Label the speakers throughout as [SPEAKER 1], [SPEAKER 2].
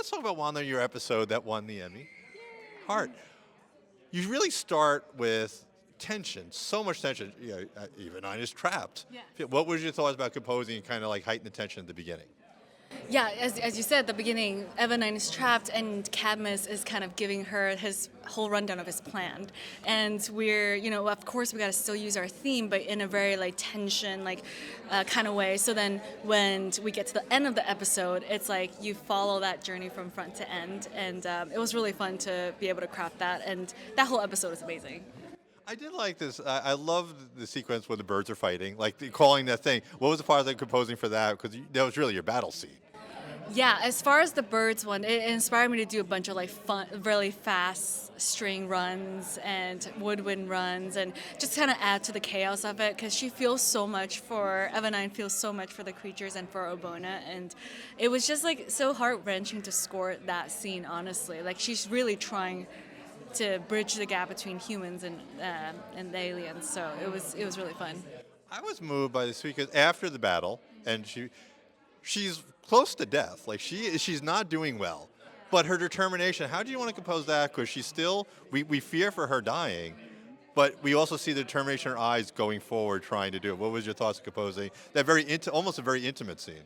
[SPEAKER 1] let's talk about WondLa, your episode that won the Emmy. Heart. You really start with tension, so much tension. Even I is trapped.
[SPEAKER 2] Yeah.
[SPEAKER 1] What was your thoughts about composing and kind of like heighten the tension at the beginning?
[SPEAKER 2] Yeah, as you said at the beginning, Evanine is trapped and Cadmus is kind of giving her his whole rundown of his plan. And we're, of course we got to still use our theme, but in a very like tension, kind of way. So then when we get to the end of the episode, it's like you follow that journey from front to end. And it was really fun to be able to craft that. And that whole episode is amazing.
[SPEAKER 1] I did like this. I love the sequence where the birds are fighting, like calling that thing. What was the part of the composing for that? Because that was really your battle scene.
[SPEAKER 2] Yeah, as far as the birds one, it inspired me to do a bunch of like fun, really fast string runs and woodwind runs, and just kind of add to the chaos of it. Because Evanine feels so much for the creatures and for Obona, and it was just like so heart wrenching to score that scene. Honestly, like she's really trying to bridge the gap between humans and the aliens. So it was really fun.
[SPEAKER 1] I was moved by this because after the battle, and she's close to death. Like she's not doing well, but her determination. How do you want to compose that? Because she's still, we fear for her dying, but we also see the determination in her eyes going forward, trying to do it. What was your thoughts of composing that almost a very intimate scene?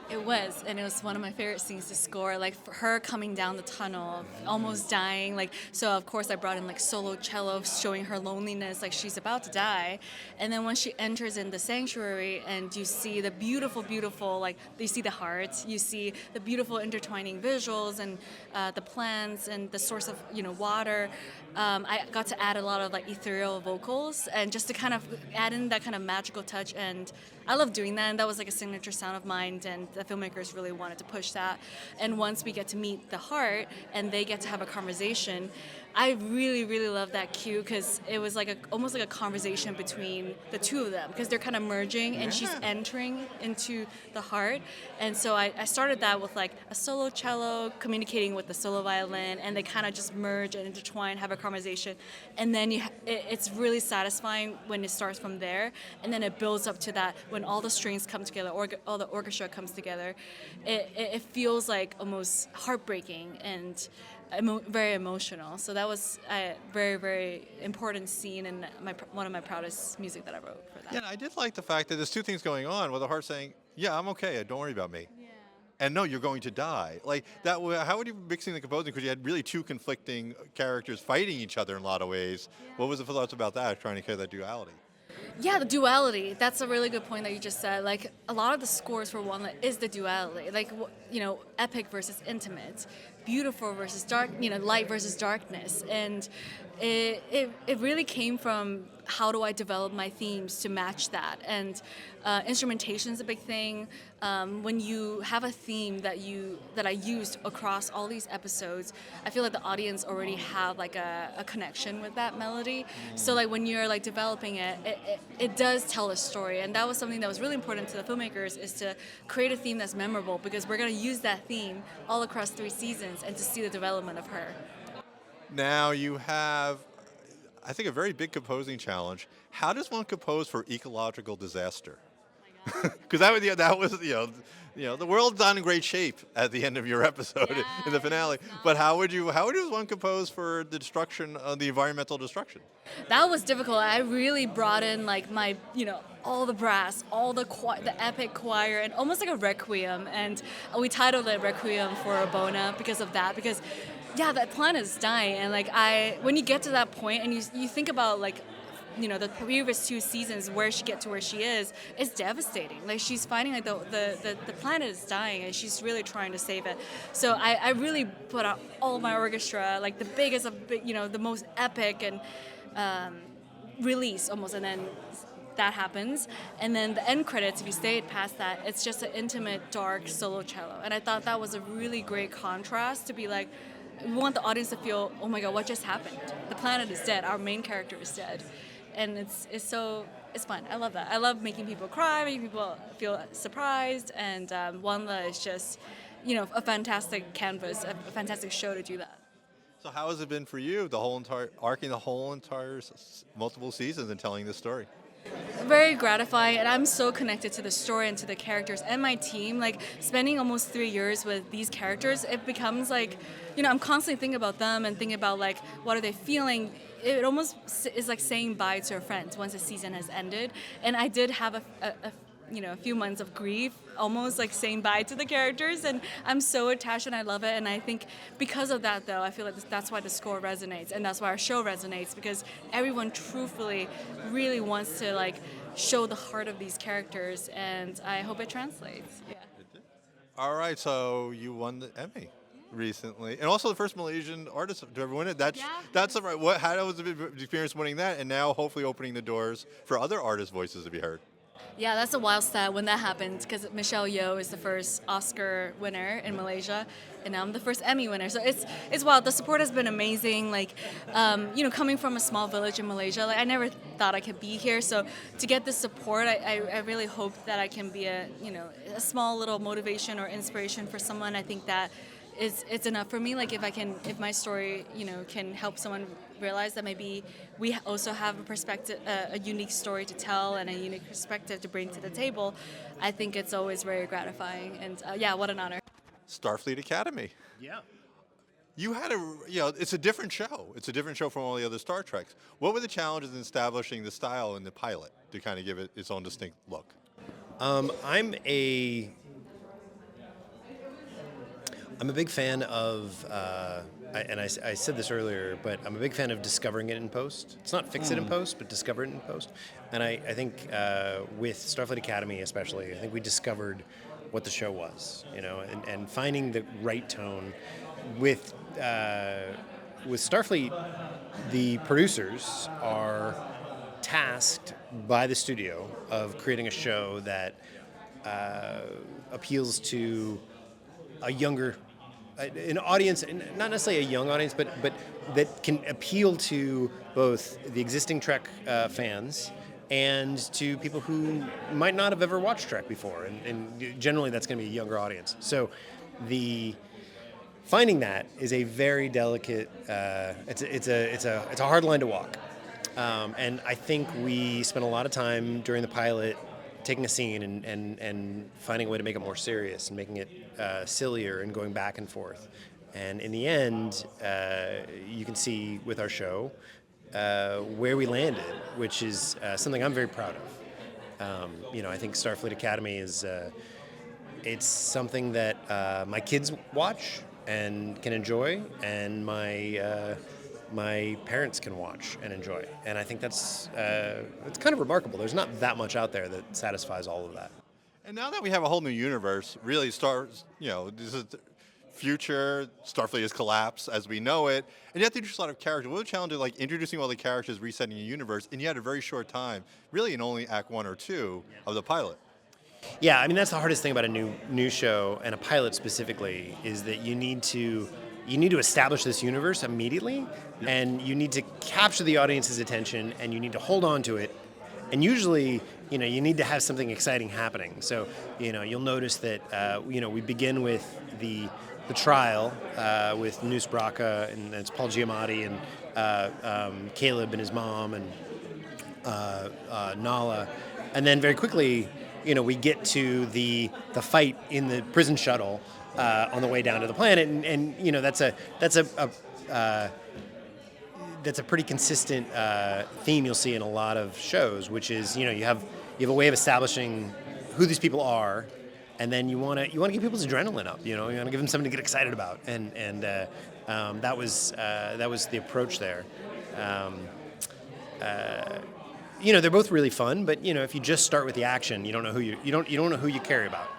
[SPEAKER 2] It was, and it was one of my favorite scenes to score, like for her coming down the tunnel, almost dying. So of course I brought in like solo cello, showing her loneliness, like she's about to die. And then when she enters in the sanctuary and you see the beautiful, like you see the heart, you see the beautiful intertwining visuals and the plants and the source of water. I got to add a lot of like ethereal vocals and just to kind of add in that kind of magical touch, and I love doing that, and that was like a signature sound of mine, and the filmmakers really wanted to push that. And once we get to meet the heart and they get to have a conversation, I really, really love that cue because it was like almost like a conversation between the two of them because they're kind of merging and she's entering into the heart. And so I started that with like a solo cello communicating with the solo violin, and they kind of just merge and intertwine, have a conversation. And then it's really satisfying when it starts from there, and then it builds up to that when all the strings come together, all the orchestra comes together. It feels like almost heartbreaking and very emotional. So that was a very, very important scene and one of my proudest music that I wrote for that.
[SPEAKER 1] Yeah, and I did like the fact that there's two things going on with the heart saying, yeah, I'm okay, don't worry about me.
[SPEAKER 2] Yeah.
[SPEAKER 1] And no, you're going to die. Like that. How would you be mixing the composing? Because you had really two conflicting characters fighting each other in a lot of ways. Yeah. What was the thoughts about that, trying to carry that duality?
[SPEAKER 2] Yeah, the duality. That's a really good point that you just said. Like, a lot of the scores for WondLa is the duality. Like, epic versus intimate, beautiful versus dark, light versus darkness. And it really came from how do I develop my themes to match that. And instrumentation is a big thing. When you have a theme that I used across all these episodes, I feel like the audience already have like a connection with that melody. So like when you're like developing it does tell a story, and that was something that was really important to the filmmakers, is to create a theme that's memorable because we're going to use that theme all across 3 seasons and to see the development of her.
[SPEAKER 1] Now you have, I think, a very big composing challenge. How does one compose for ecological disaster? Because that was the world's not in great shape at the end of your episode in the finale. But how would one compose for the destruction of the environmental destruction?
[SPEAKER 2] That was difficult. I really brought in like my all the brass, all the epic choir, and almost like a requiem. And we titled it Requiem for Obona because of that. Because that planet is dying, and like when you get to that point and you think about like the previous 2 seasons where she gets to where she is, it's devastating. Like she's finding like the planet is dying and she's really trying to save it. So I really put out all my orchestra, like the biggest of the most epic and release almost, and then that happens, and then the end credits, if you stayed past that, it's just an intimate, dark solo cello. And I thought that was a really great contrast to be like, we want the audience to feel, oh my God, what just happened? The planet is dead. Our main character is dead. And it's fun. I love that. I love making people cry, making people feel surprised. And WondLa is just, a fantastic canvas, a fantastic show to do that.
[SPEAKER 1] So how has it been for you, arcing the whole entire multiple seasons and telling this story?
[SPEAKER 2] Very gratifying, and I'm so connected to the story and to the characters and my team. Like spending almost 3 years with these characters, it becomes like, I'm constantly thinking about them and thinking about like what are they feeling. It almost is like saying bye to your friends once the season has ended. And I did have a few months of grief, almost like saying bye to the characters, and I'm so attached and I love it. And I think because of that, though, I feel like that's why the score resonates, and that's why our show resonates, because everyone truthfully really wants to like show the heart of these characters, and I hope it translates. Yeah.
[SPEAKER 1] All right, so you won the Emmy recently, and also the first Malaysian artist to ever win it. That's the right. How was the experience winning that, and now hopefully opening the doors for other artists' voices to be heard.
[SPEAKER 2] Yeah, that's a wild stat when that happened, because Michelle Yeoh is the first Oscar winner in Malaysia, and I'm the first Emmy winner. So it's wild. The support has been amazing. Like, coming from a small village in Malaysia, like I never thought I could be here. So to get this support, I really hope that I can be a small little motivation or inspiration for someone. I think that it's enough for me. Like if my story, can help someone realize that maybe we also have a perspective, a unique story to tell and a unique perspective to bring to the table, I think it's always very gratifying. And what an honor.
[SPEAKER 1] Starfleet Academy.
[SPEAKER 3] Yeah.
[SPEAKER 1] You had it's a different show. It's a different show from all the other Star Treks. What were the challenges in establishing the style in the pilot to kind of give it its own distinct look?
[SPEAKER 3] I'm a big fan of, I said this earlier, but I'm a big fan of discovering it in post. It's not fix it in post, but discover it in post. And I think with Starfleet Academy especially, I think we discovered what the show was, and finding the right tone. With Starfleet, the producers are tasked by the studio of creating a show that appeals to a younger, an audience, not necessarily a young audience, but that can appeal to both the existing Trek fans and to people who might not have ever watched Trek before, and generally that's going to be a younger audience. So finding that is a very delicate. It's a hard line to walk, and I think we spent a lot of time during the pilot taking a scene and finding a way to make it more serious and making it sillier and going back and forth. And in the end, you can see with our show where we landed, which is something I'm very proud of. I think Starfleet Academy is it's something that my kids watch and can enjoy, and my parents can watch and enjoy. And I think that's it's kind of remarkable. There's not that much out there that satisfies all of that.
[SPEAKER 1] And now that we have a whole new universe, really this is the future. Starfleet has collapsed as we know it, and you have to introduce a lot of characters. What was the challenge of like introducing all the characters, resetting a universe, and you had a very short time, really in only Act 1 or 2 of the pilot?
[SPEAKER 3] Yeah, I mean that's the hardest thing about a new show, and a pilot specifically, is that you need to establish this universe immediately, and you need to capture the audience's attention, and you need to hold on to it. And usually, you need to have something exciting happening. So, you'll notice that we begin with the trial with Noose Braca, and it's Paul Giamatti and Caleb and his mom and Nala, and then very quickly, we get to the fight in the prison shuttle on the way down to the planet, and that's a pretty consistent theme you'll see in a lot of shows, which is you have a way of establishing who these people are, and then you want to get people's adrenaline up. You want to give them something to get excited about, and that was the approach there. They're both really fun, but if you just start with the action, you don't know who you care about,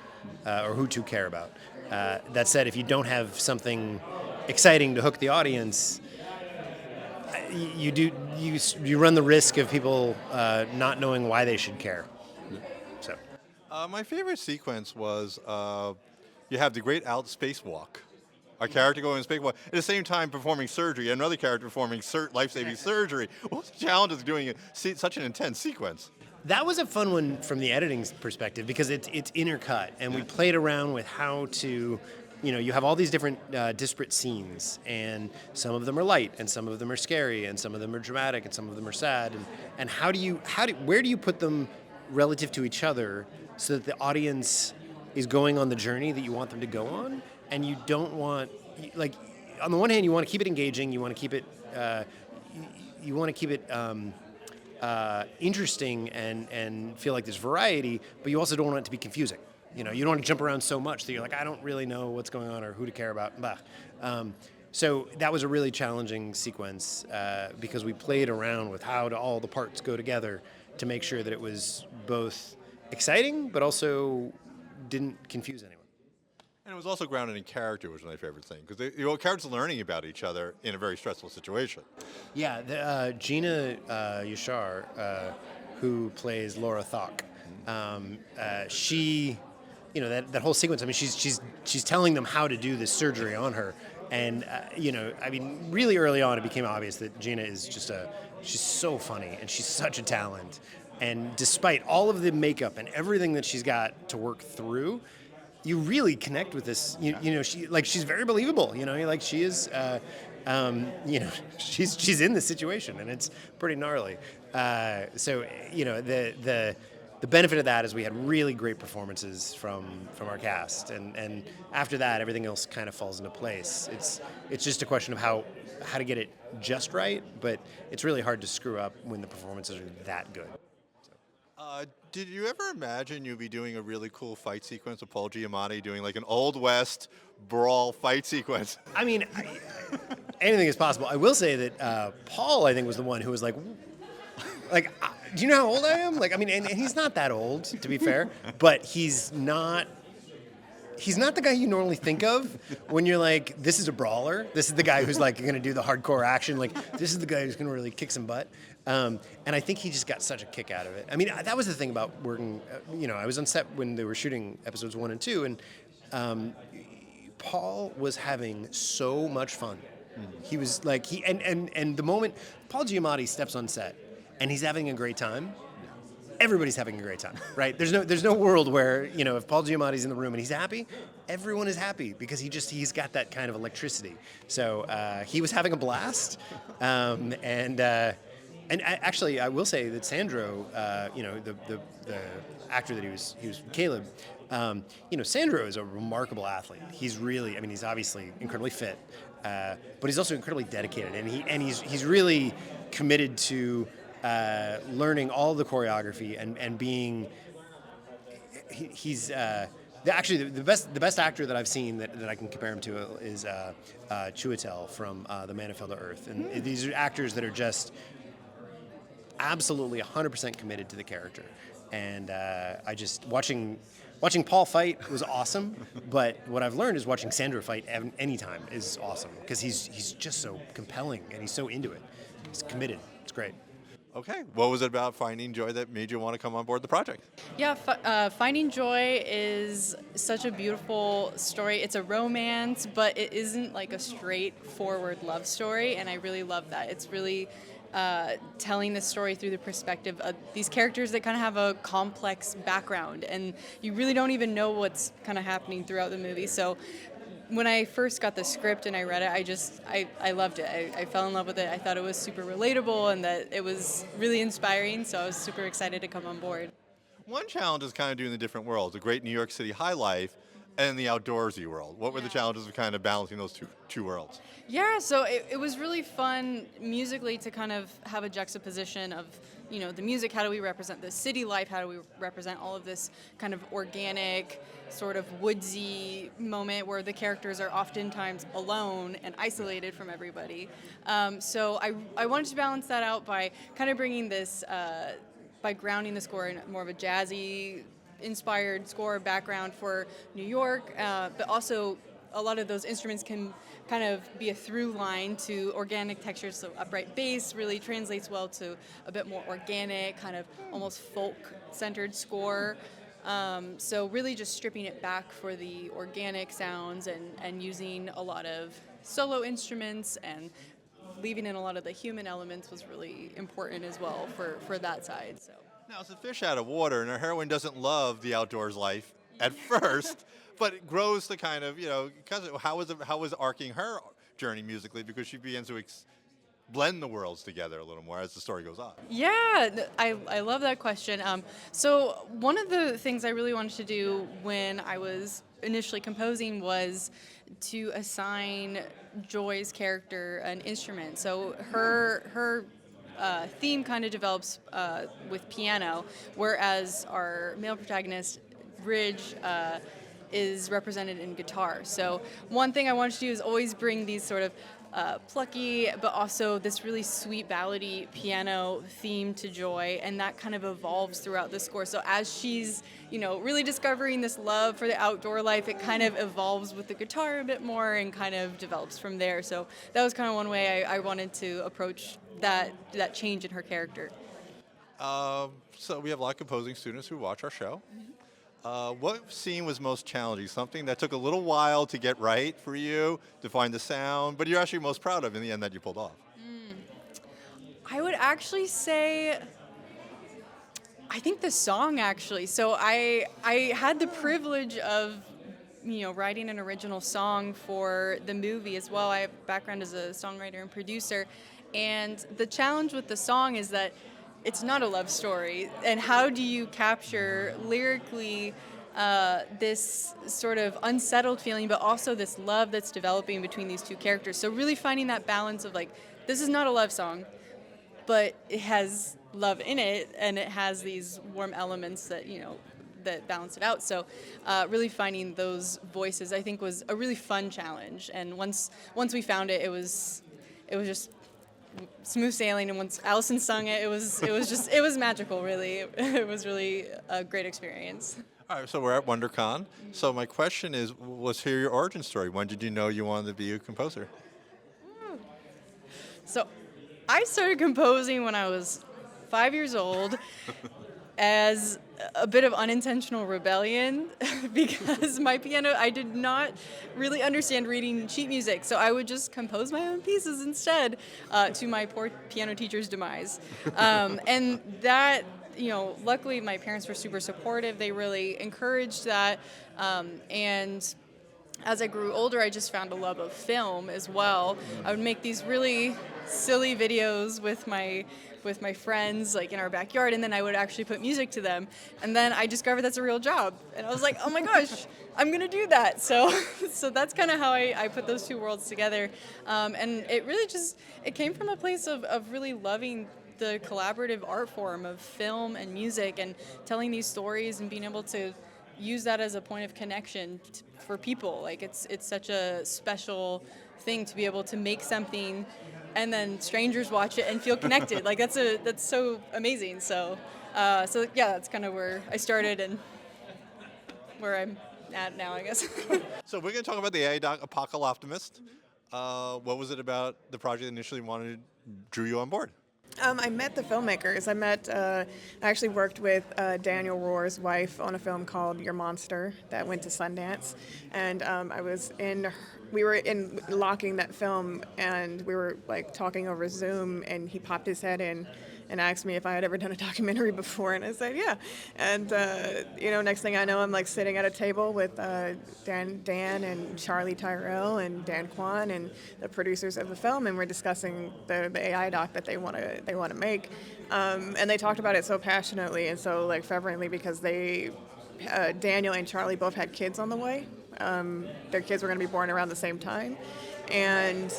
[SPEAKER 3] or who to care about. That said, if you don't have something exciting to hook the audience, you run the risk of people not knowing why they should care. So,
[SPEAKER 1] my favorite sequence was you have the great out spacewalk. A character going in spacewalk at the same time performing surgery, and another character performing life-saving surgery. What was the challenge of doing such an intense sequence?
[SPEAKER 3] that was a fun one from the editing perspective because it's intercut, and we played around with how to you have all these different disparate scenes, and some of them are light, and some of them are scary, and some of them are dramatic, and some of them are sad. And where do you put them relative to each other so that the audience is going on the journey that you want them to go on, and you don't want, like, on the one hand, you want to keep it engaging, you want to keep it interesting and feel like there's variety, but you also don't want it to be confusing. You don't want to jump around so much that you're like, I don't really know what's going on or who to care about. Blah. So that was a really challenging sequence because we played around with how all the parts go together to make sure that it was both exciting but also didn't confuse anyone.
[SPEAKER 1] And it was also grounded in character, was my favorite thing, because the characters learning about each other in a very stressful situation.
[SPEAKER 3] Yeah, Gina Yashar, who plays Laura Thok, she, that whole sequence. I mean, she's telling them how to do this surgery on her, and really early on, it became obvious that Gina is she's so funny and she's such a talent, and despite all of the makeup and everything that she's got to work through, you really connect with this. She's very believable. She is. She's in this situation, and it's pretty gnarly. The benefit of that is we had really great performances from our cast, and after that, everything else kind of falls into place. It's just a question of how to get it just right, but it's really hard to screw up when the performances are that good.
[SPEAKER 1] Did you ever imagine you'd be doing a really cool fight sequence with Paul Giamatti doing like an Old West brawl fight sequence?
[SPEAKER 3] I mean, anything is possible. I will say that Paul, I think, was the one who was like, do you know how old I am? And he's not that old, to be fair, but he's not the guy you normally think of when you're like, this is a brawler. This is the guy who's like going to do the hardcore action. Like, this is the guy who's going to really kick some butt. And I think he just got such a kick out of it. I mean, that was the thing about working, I was on set when they were shooting episodes 1 and 2, and Paul was having so much fun. He was like, and the moment Paul Giamatti steps on set and he's having a great time, everybody's having a great time, right? There's no world where, if Paul Giamatti's in the room and he's happy, everyone is happy because he's got that kind of electricity. So he was having a blast, and actually, I will say that Sandro, the actor that he was Caleb, Sandro is a remarkable athlete. He's really, he's obviously incredibly fit, but he's also incredibly dedicated, and he's really committed to learning all the choreography and being. He's actually the best actor that I've seen that I can compare him to is Chiwetel from The Man Who Fell to Earth, and these are actors that are just absolutely 100% committed to the character, and I just watching Paul fight was awesome, but what I've learned is watching Sandro fight anytime is awesome because he's just so compelling and he's so into it. He's committed. It's great.
[SPEAKER 1] Okay, what was it about Finding Joy that made you want to come on board the project?
[SPEAKER 2] Yeah, Finding Joy is such a beautiful story. It's a romance, but it isn't like a straightforward love story, and I really love that. It's really telling the story through the perspective of these characters that kind of have a complex background, and you really don't even know what's kind of happening throughout the movie. So when I first got the script and I read it, I loved it. I fell in love with it. I thought it was super relatable and that it was really inspiring, so I was super excited to come on board.
[SPEAKER 1] One challenge is kind of doing the different worlds, the great New York City high life and the outdoorsy world. What were the challenges of kind of balancing those two worlds?
[SPEAKER 2] Yeah, so it was really fun musically to kind of have a juxtaposition of, the music, how do we represent the city life, how do we represent all of this kind of organic, sort of woodsy moment where the characters are oftentimes alone and isolated from everybody. So I wanted to balance that out by kind of bringing this, by grounding the score in more of a jazzy inspired score background for New York, but also a lot of those instruments can kind of be a through line to organic textures. So upright bass really translates well to a bit more organic, kind of almost folk-centered score. So really just stripping it back for the organic sounds and using a lot of solo instruments and leaving in a lot of the human elements was really important as well for that side. So.
[SPEAKER 1] Now, it's a fish out of water, and our heroine doesn't love the outdoors life at first, but it grows to kind of, because how was arcing her journey musically, because she begins to blend the worlds together a little more as the story goes on.
[SPEAKER 4] Yeah, I love that question. So one of the things I really wanted to do when I was initially composing was to assign Joy's character an instrument. So her theme kind of develops with piano, whereas our male protagonist, Ridge, is represented in guitar. So one thing I wanted to do is always bring these sort of plucky, but also this really sweet ballady piano theme to Joy, and that kind of evolves throughout the score. So as she's, really discovering this love for the outdoor life, it kind of evolves with the guitar a bit more and kind of develops from there. So that was kind of one way I wanted to approach that change in her character.
[SPEAKER 1] So we have a lot of composing students who watch our show. What scene was most challenging? Something that took a little while to get right for you, to find the sound, but you're actually most proud of in the end that you pulled off?
[SPEAKER 4] I would actually say, I think the song actually. So I had the privilege of, writing an original song for the movie as well. I have a background as a songwriter and producer, and the challenge with the song is that it's not a love story. And how do you capture lyrically this sort of unsettled feeling, but also this love that's developing between these two characters? So really finding that balance of this is not a love song, but it has love in it, and it has these warm elements that, that balance it out. So really finding those voices, I think, was a really fun challenge. And once we found it, it was just smooth sailing, and once Allison sung it, it was magical, really. It was really a great experience.
[SPEAKER 1] All right, so we're at WonderCon. So my question is, let's hear your origin story. When did you know you wanted to be a composer?
[SPEAKER 4] So I started composing when I was 5 years old as a bit of unintentional rebellion because my piano, I did not really understand reading sheet music, so I would just compose my own pieces instead, to my poor piano teacher's demise. And that, luckily my parents were super supportive. They really encouraged that. And as I grew older, I just found a love of film as well. I would make these really silly videos with my friends, in our backyard, and then I would actually put music to them. And then I discovered that's a real job, and I was like, oh my gosh, I'm gonna do that. So that's kind of how I put those two worlds together. And it really it came from a place of really loving the collaborative art form of film and music, and telling these stories and being able to use that as a point of connection for people. It's such a special thing to be able to make something and then strangers watch it and feel connected. That's so amazing. So yeah, that's kind of where I started and where I'm at now, I guess.
[SPEAKER 1] So we're going to talk about the AI doc Apocaloptimist. What was it about the project that initially drew you on board?
[SPEAKER 5] I met the filmmakers. I actually worked with Daniel Rohr's wife on a film called Your Monster that went to Sundance, and we were locking that film, and we were talking over Zoom, and he popped his head in and asked me if I had ever done a documentary before, and I said yeah. And next thing I know, I'm sitting at a table with Dan and Charlie Tyrell and Dan Kwan and the producers of the film, and we're discussing the AI doc that they want to make, and they talked about it so passionately and so fervently because Daniel and Charlie both had kids on the way. Their kids were going to be born around the same time, and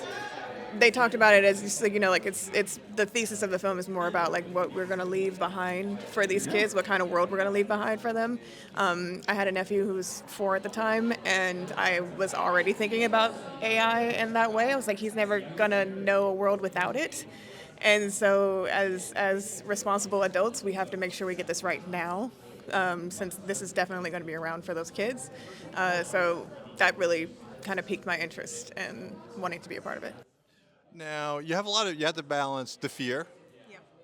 [SPEAKER 5] they talked about it as it's the thesis of the film is more about what we're going to leave behind for these kids, what kind of world we're going to leave behind for them. I had a nephew who was 4 at the time, and I was already thinking about AI in that way. I was like, he's never going to know a world without it. And so as responsible adults, we have to make sure we get this right now, since this is definitely going to be around for those kids. So that really kind of piqued my interest in wanting to be a part of it.
[SPEAKER 1] Now, you have to balance the fear,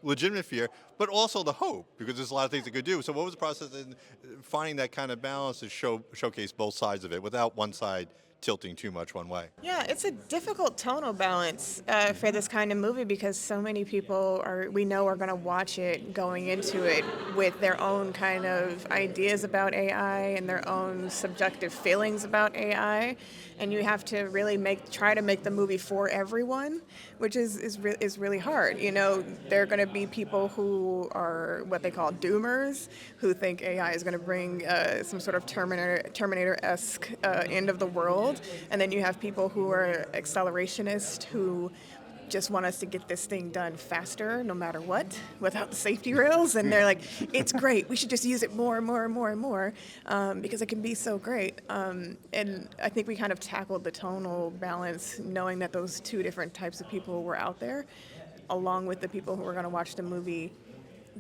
[SPEAKER 1] legitimate fear, but also the hope, because there's a lot of things it could do. So what was the process in finding that kind of balance to showcase both sides of it without one side tilting too much one way.
[SPEAKER 5] Yeah, it's a difficult tonal balance for this kind of movie because so many people we know are going to watch it going into it with their own kind of ideas about AI and their own subjective feelings about AI, and you have to really try to make the movie for everyone, which is really hard. You know, there are going to be people who are what they call doomers, who think AI is going to bring some sort of Terminator-esque end of the world. And then you have people who are accelerationists who just want us to get this thing done faster, no matter what, without the safety rails. And they're like, it's great. We should just use it more and more and more and more because it can be so great. And I think we kind of tackled the tonal balance, knowing that those two different types of people were out there, along with the people who were going to watch the movie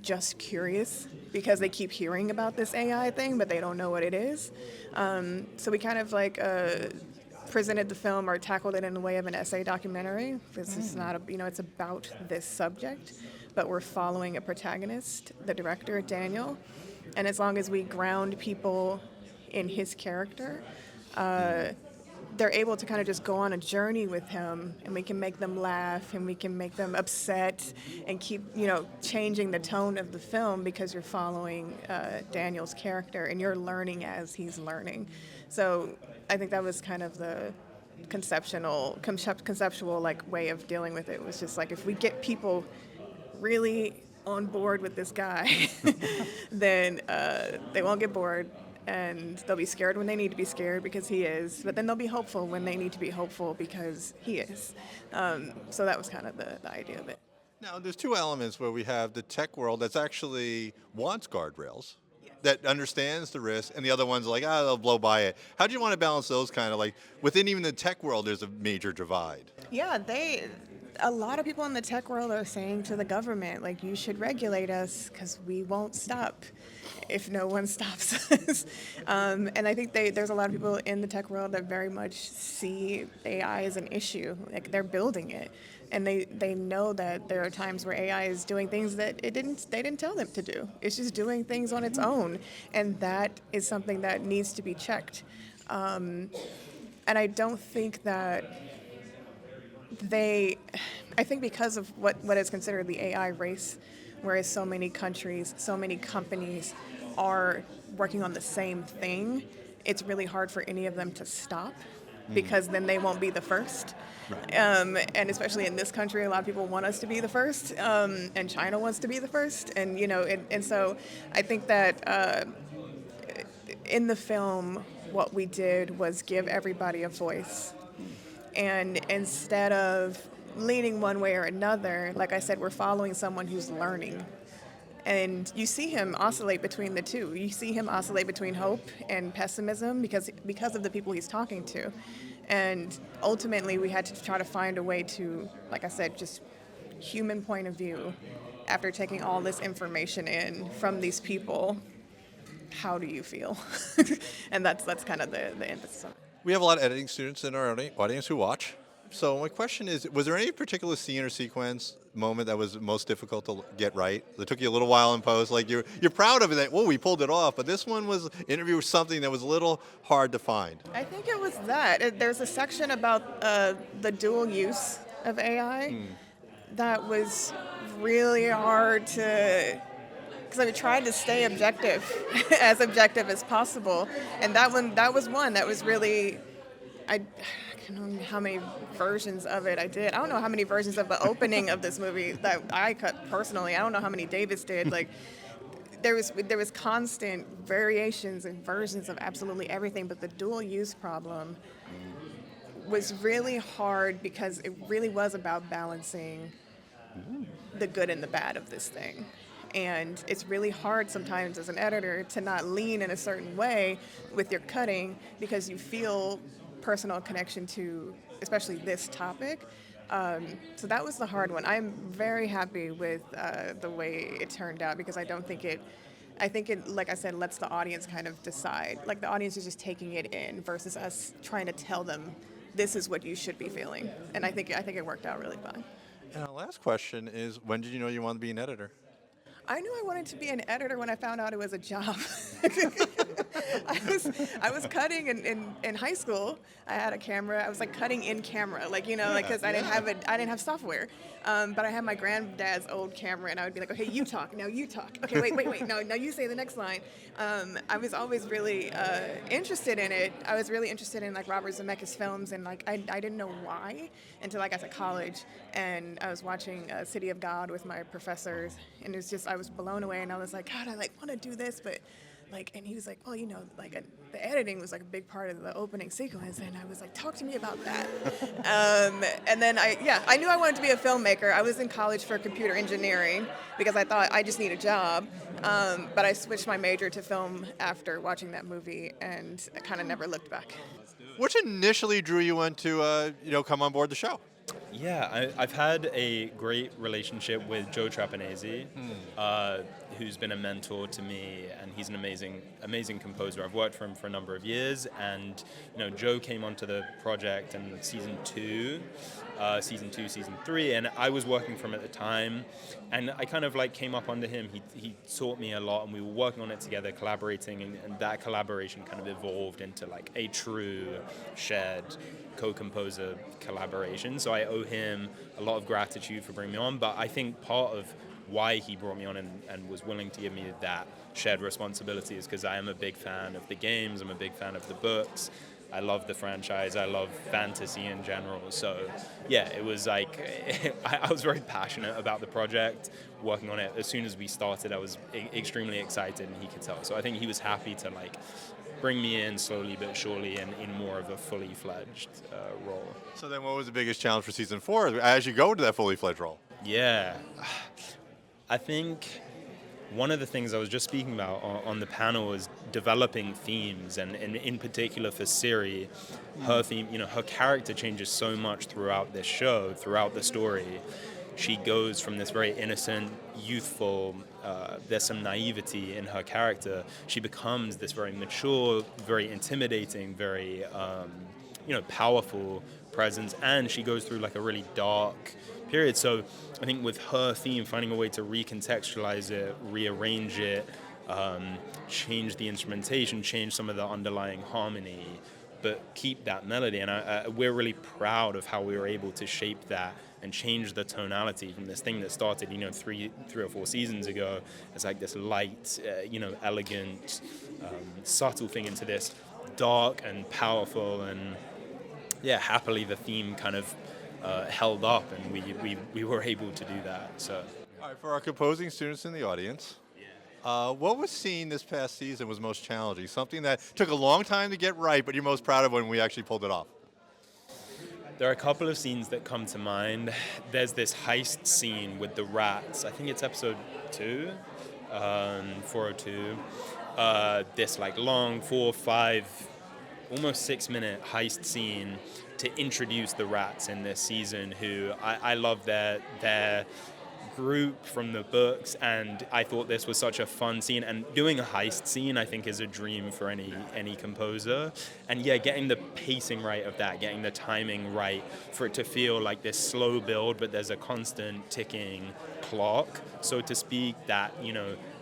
[SPEAKER 5] just curious because they keep hearing about this AI thing, but they don't know what it is. So we kind of presented the film or tackled it in the way of an essay documentary. This is not it's about this subject, but we're following a protagonist, the director, Daniel. And as long as we ground people in his character, they're able to kind of just go on a journey with him, and we can make them laugh and we can make them upset and keep, changing the tone of the film because you're following Daniel's character and you're learning as he's learning. So I think that was kind of the conceptual way of dealing with it. It was just like, if we get people really on board with this guy, then they won't get bored. And they'll be scared when they need to be scared because he is, but then they'll be hopeful when they need to be hopeful because he is. So that was kind of the idea of it.
[SPEAKER 1] Now, there's two elements where we have the tech world that's actually wants guardrails, that understands the risk, and the other one's like, they'll blow by it. How do you want to balance those kind of within even the tech world, there's a major divide?
[SPEAKER 5] Yeah, a lot of people in the tech world are saying to the government, you should regulate us because we won't stop if no one stops us. And I think there's a lot of people in the tech world that very much see AI as an issue. They're building it. And they know that there are times where AI is doing things that they didn't tell them to do. It's just doing things on its own. And that is something that needs to be checked. And I don't think that I think because of what is considered the AI race, whereas so many countries, so many companies are working on the same thing, it's really hard for any of them to stop because then they won't be the first. Right. And especially in this country, a lot of people want us to be the first, and China wants to be the first. And, and so I think that in the film, what we did was give everybody a voice. And instead of leaning one way or another, like I said, we're following someone who's learning. And you see him oscillate between the two. You see him oscillate between hope and pessimism because of the people he's talking to. And ultimately, we had to try to find a way to, like I said, just human point of view. After taking all this information in from these people, how do you feel? And that's kind of the emphasis on it.
[SPEAKER 1] We have a lot of editing students in our audience who watch. So my question is, was there any particular scene or sequence moment that was most difficult to get right? That took you a little while in post? You're proud of it, that, we pulled it off, but this one was interview with something that was a little hard to find.
[SPEAKER 5] I think it was that. There's a section about the dual use of AI that was really hard to... Because I tried to stay objective, as objective as possible. And that was one that was really... I don't know how many versions of it I did. I don't know how many versions of the opening of this movie that I cut personally. I don't know how many Davis did. There was constant variations and versions of absolutely everything, but the dual use problem was really hard because it really was about balancing the good and the bad of this thing. And it's really hard sometimes as an editor to not lean in a certain way with your cutting because you feel personal connection to especially this topic. So that was the hard one. I'm very happy with the way it turned out because I think it, like I said, lets the audience kind of decide. The audience is just taking it in versus us trying to tell them this is what you should be feeling. And I think it worked out really fine.
[SPEAKER 1] And our last question is, when did you know you wanted to be an editor?
[SPEAKER 5] I knew I wanted to be an editor when I found out it was a job. I was cutting in high school. I had a camera. I was like cutting in camera, like because I didn't have software. But I had my granddad's old camera, and I would be like, okay, you talk, now you talk. Okay, wait, no, now you say the next line. I was always really interested in it. I was really interested in like Robert Zemeckis films, and like I didn't know why until I got to college, and I was watching City of God with my professors, and it was just I was blown away, and I was like, God, I like want to do this, but like, and he was like, well, the editing was like a big part of the opening sequence, and I was like, talk to me about that. And then I knew I wanted to be a filmmaker. I was in college for computer engineering because I thought I just need a job, but I switched my major to film after watching that movie, and I kind of never looked back.
[SPEAKER 1] What initially drew you in to come on board the show?
[SPEAKER 6] Yeah, I've had a great relationship with Joe Trapanese, who's been a mentor to me, and he's an amazing composer. I've worked for him for a number of years, and Joe came onto the project in season 2, season 3, and I was working for him at the time, and I kind of like came up under him. He taught me a lot, and we were working on it together, collaborating, and that collaboration kind of evolved into like a true shared co-composer collaboration. So I owe him a lot of gratitude for bringing me on, but I think part of why he brought me on and was willing to give me that shared responsibility is because I am a big fan of the games, I'm a big fan of the books, I love the franchise, I love fantasy in general. So yeah, it was like, I was very passionate about the project, working on it. As soon as we started, I was extremely excited, and he could tell. So I think he was happy to like bring me in slowly but surely and in more of a fully fledged role.
[SPEAKER 1] So then what was the biggest challenge for season 4 as you go to that fully fledged role?
[SPEAKER 6] Yeah, I think one of the things I was just speaking about on the panel is developing themes, and in particular for Siri, her theme, her character changes so much throughout this show, throughout the story. She goes from this very innocent, youthful, there's some naivety in her character. She becomes this very mature, very intimidating, very, powerful presence, and she goes through like a really dark period. So I think with her theme, finding a way to recontextualize it, rearrange it, change the instrumentation, change some of the underlying harmony, but keep that melody. And we're really proud of how we were able to shape that and change the tonality from this thing that started, 3 or 4 seasons ago as like this light, elegant, subtle thing into this dark and powerful, and happily the theme kind of held up, and we were able to do that. So,
[SPEAKER 1] all right, for our composing students in the audience, what was seen this past season was most challenging? Something that took a long time to get right, but you're most proud of when we actually pulled it off?
[SPEAKER 6] There are a couple of scenes that come to mind. There's this heist scene with the rats. I think it's episode 2, 402. This like long 4, 5, almost 6-minute heist scene to introduce the rats in this season, who I love their group from the books, and I thought this was such a fun scene, and doing a heist scene I think is a dream for any composer. And getting the pacing right of that, getting the timing right for it to feel like this slow build, but there's a constant ticking clock, so to speak, that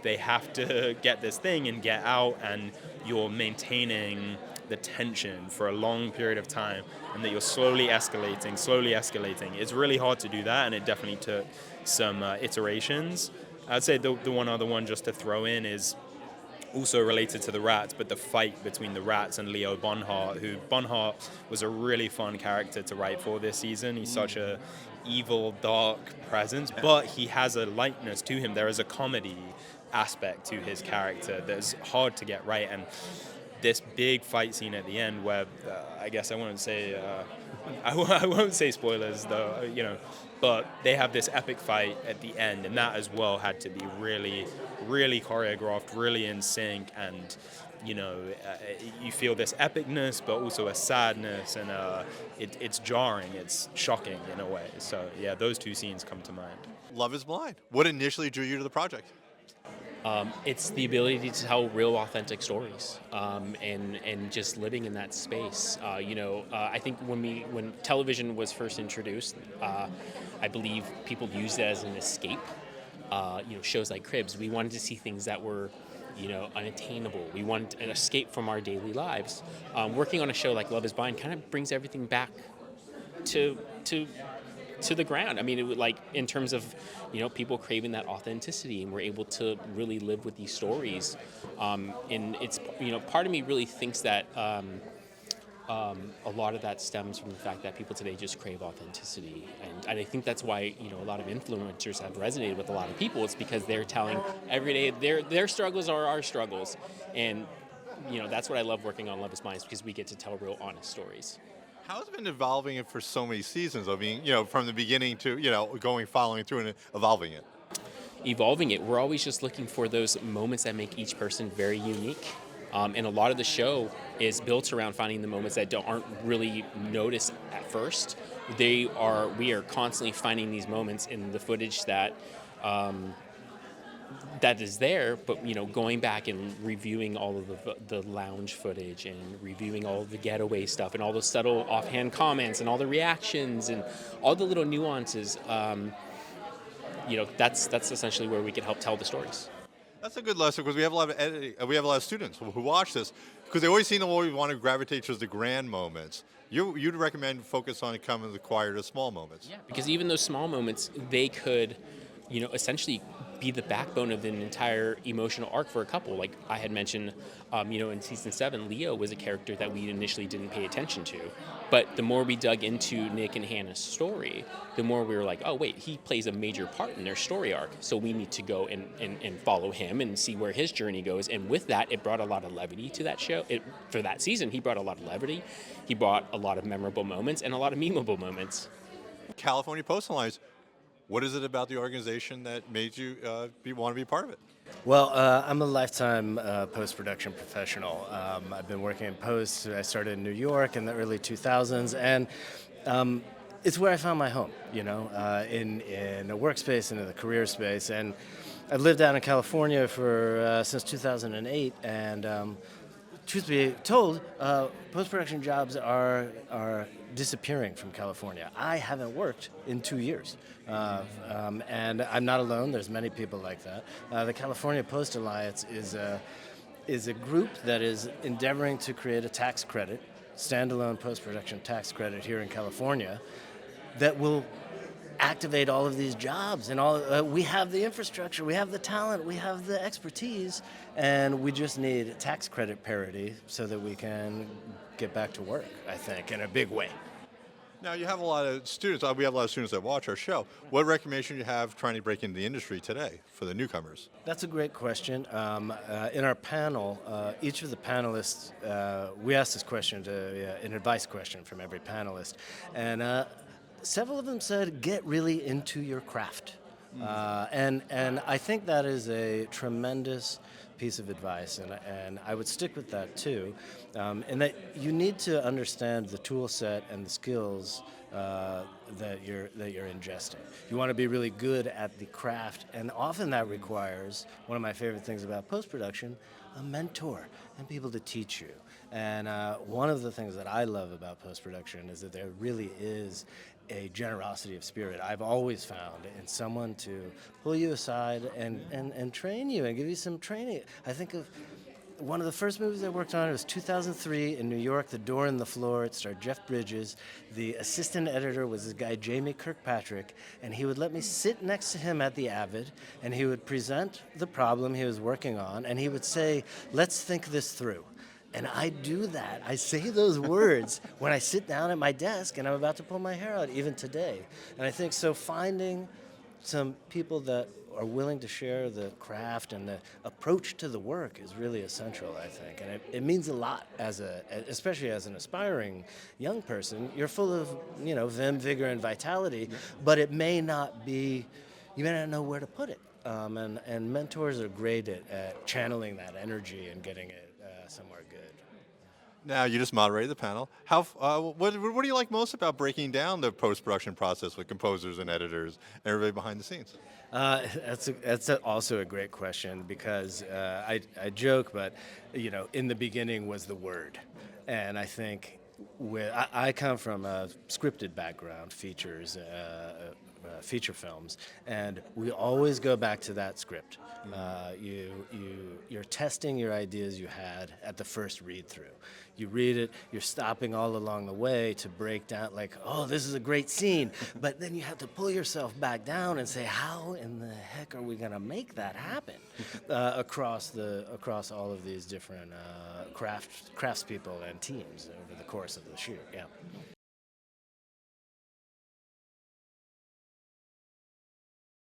[SPEAKER 6] they have to get this thing and get out, and you're maintaining the tension for a long period of time, and that you're slowly escalating. It's really hard to do that, and it definitely took some iterations. I'd say the one other one just to throw in is also related to the rats, but the fight between the rats and Leo Bonhart, who Bonhart was a really fun character to write for this season. He's such a evil, dark presence, but he has a lightness to him. There is a comedy aspect to his character that's hard to get right, and this big fight scene at the end where I guess I won't say I won't say spoilers though, but they have this epic fight at the end, and that as well had to be really, really choreographed, really in sync, and you feel this epicness but also a sadness, and it's jarring, it's shocking in a way. So those 2 scenes come to mind.
[SPEAKER 1] Love is Blind. What initially drew you to the project?
[SPEAKER 7] It's the ability to tell real, authentic stories, and just living in that space. I think when television was first introduced, I believe people used it as an escape. shows like Cribs. We wanted to see things that were, unattainable. We wanted an escape from our daily lives. Working on a show like Love Is Blind kind of brings everything back to the ground. I mean, it would, like, in terms of people craving that authenticity, and we're able to really live with these stories. And it's part of me really thinks that a lot of that stems from the fact that people today just crave authenticity, and I think that's why a lot of influencers have resonated with a lot of people. It's because they're telling every day their struggles are our struggles, and that's what I love working on Love Is Blind, because we get to tell real honest stories.
[SPEAKER 1] How has it been evolving it for so many seasons? I mean, from the beginning to, following through and evolving it.
[SPEAKER 7] Evolving it, we're always just looking for those moments that make each person very unique. And a lot of the show is built around finding the moments that aren't really noticed at first. We are constantly finding these moments in the footage that is there, but going back and reviewing all of the lounge footage, and reviewing all of the getaway stuff, and all the subtle offhand comments, and all the reactions, and all the little nuances. That's essentially where we can help tell the stories.
[SPEAKER 1] That's a good lesson, because we have a lot of students who watch this, because they always seem to always want to gravitate towards the grand moments. You'd recommend focus on coming to the quiet or small moments.
[SPEAKER 7] Yeah, because even those small moments, they could, essentially be the backbone of an entire emotional arc for a couple. Like I had mentioned, in season 7, Leo was a character that we initially didn't pay attention to. But the more we dug into Nick and Hannah's story, the more we were like, oh wait, he plays a major part in their story arc. So we need to go and follow him and see where his journey goes. And with that, it brought a lot of levity to that show. For that season, he brought a lot of levity. He brought a lot of memorable moments and a lot of memeable moments.
[SPEAKER 1] California Post Alliance, what is it about the organization that made you want to be part of it?
[SPEAKER 3] Well, I'm a lifetime post-production professional. I've been working in post. I started in New York in the early 2000s, and it's where I found my home, in a workspace and in the career space. And I've lived out in California since 2008, and truth be told, post-production jobs are disappearing from California. I haven't worked in 2 years, and I'm not alone. There's many people like that. The California Post Alliance is a group that is endeavoring to create a tax credit, standalone post-production tax credit here in California, that will activate all of these jobs, and we have the infrastructure, we have the talent, we have the expertise, and we just need tax credit parity so that we can get back to work, I think, in a big way.
[SPEAKER 1] Now, you have a lot of students. We have a lot of students that watch our show. What recommendation do you have trying to break into the industry today for the newcomers?
[SPEAKER 3] That's a great question. In our panel, each of the panelists, we asked this question, an advice question from every panelist, and several of them said, get really into your craft. And I think that is a tremendous piece of advice, and I would stick with that too, and that you need to understand the tool set and the skills that you're ingesting. You want to be really good at the craft, and often that requires, one of my favorite things about post-production, a mentor and people to teach you. And one of the things that I love about post-production is that there really is a generosity of spirit. I've always found in someone to pull you aside and train you and give you some training. I think of one of the first movies I worked on. It was 2003 in New York, The Door and the Floor. It starred Jeff Bridges. The assistant editor was this guy, Jamie Kirkpatrick, and he would let me sit next to him at the Avid, and he would present the problem he was working on, and he would say, let's think this through. And I do that. I say those words when I sit down at my desk and I'm about to pull my hair out, even today. And I think so finding some people that are willing to share the craft and the approach to the work is really essential, I think. And it means a lot, especially as an aspiring young person. You're full of, vim, vigor, and vitality, but it may not be, you may not know where to put it. And mentors are great at channeling that energy and getting it somewhere good.
[SPEAKER 1] Now, you just moderated the panel. What do you like most about breaking down the post-production process with composers and editors and everybody behind the scenes?
[SPEAKER 3] That's also a great question, because I joke, but in the beginning was the word, and I think I come from a scripted background, features,
[SPEAKER 8] feature films, and we always go back to that script. You're testing your ideas you had at the first read through. You read it, you're stopping all along the way to break down, like, oh, this is a great scene, but then you have to pull yourself back down and say, how in the heck are we gonna make that happen across all of these different craftspeople and teams over the course of the shoot? Yeah.